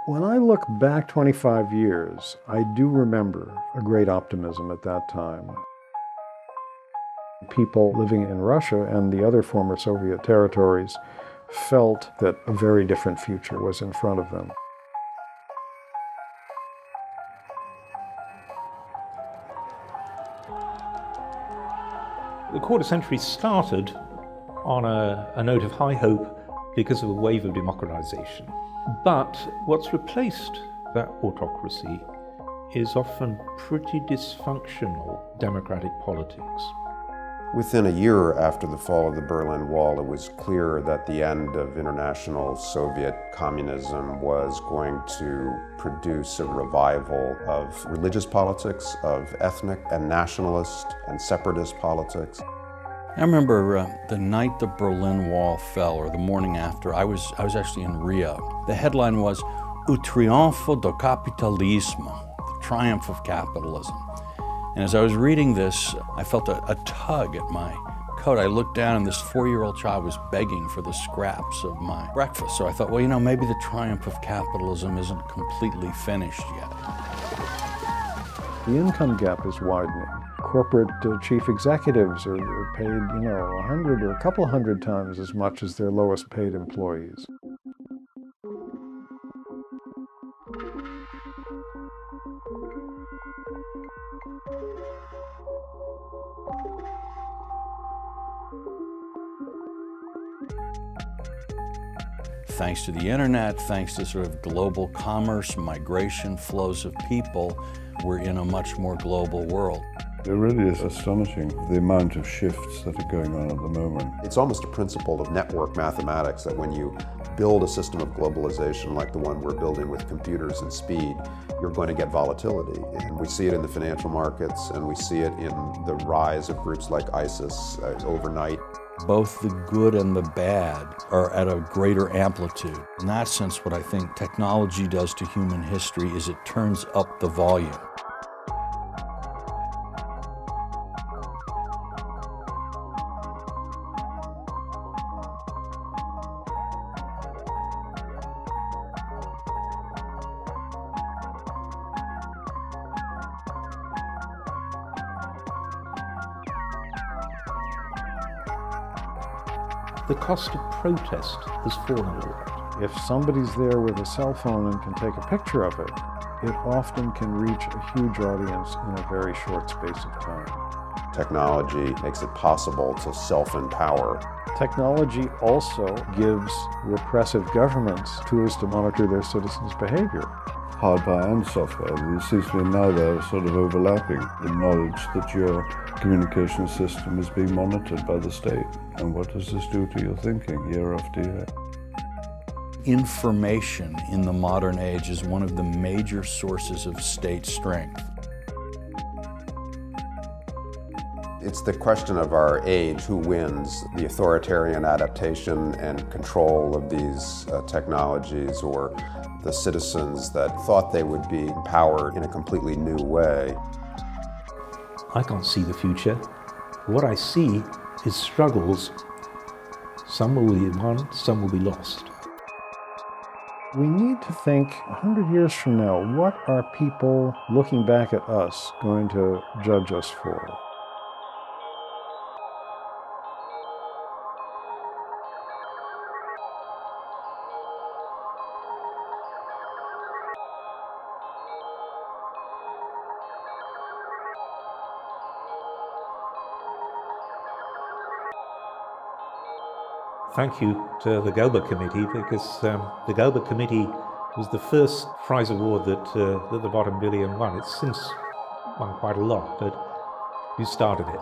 When I look back 25 years, I do remember a great optimism at that time. People living in Russia and the other former Soviet territories felt that a very different future was in front of them. The quarter century started on a note of high hope because of a wave of democratization. But what's replaced that autocracy is often pretty dysfunctional democratic politics. Within a year after the fall of the Berlin Wall, it was clear that the end of international Soviet communism was going to produce a revival of religious politics, of ethnic and nationalist and separatist politics. I remember the night the Berlin Wall fell, or the morning after, I was actually in Rio. The headline was, "O triunfo do capitalismo," the triumph of capitalism. And as I was reading this, I felt a tug at my coat. I looked down and this 4-year-old child was begging for the scraps of my breakfast. So I thought, well, maybe the triumph of capitalism isn't completely finished yet. The income gap is widening. Corporate chief executives are paid, 100 or a couple hundred times as much as their lowest paid employees. Thanks to the internet, thanks to sort of global commerce, migration, flows of people, we're in a much more global world. It really is astonishing, the amount of shifts that are going on at the moment. It's almost a principle of network mathematics that when you build a system of globalization like the one we're building with computers and speed, you're going to get volatility. And we see it in the financial markets, and we see it in the rise of groups like ISIS overnight. Both the good and the bad are at a greater amplitude. In that sense, what I think technology does to human history is it turns up the volume. The cost of protest has fallen a lot. If somebody's there with a cell phone and can take a picture of it, it often can reach a huge audience in a very short space of time. Technology makes it possible to self-empower. Technology also gives repressive governments tools to monitor their citizens' behavior. Hardware and software, it seems to me now they're sort of overlapping. The knowledge that your communication system is being monitored by the state. And what does this do to your thinking year after year? Information in the modern age is one of the major sources of state strength. It's the question of our age, who wins, the authoritarian adaptation and control of these technologies, or the citizens that thought they would be empowered in a completely new way. I can't see the future. What I see is struggles. Some will be won, some will be lost. We need to think 100 years from now, what are people looking back at us going to judge us for? Thank you to the Gelber Committee, because the Gelber Committee was the first prize award that the Bottom Billion won. It's since won quite a lot, but you started it.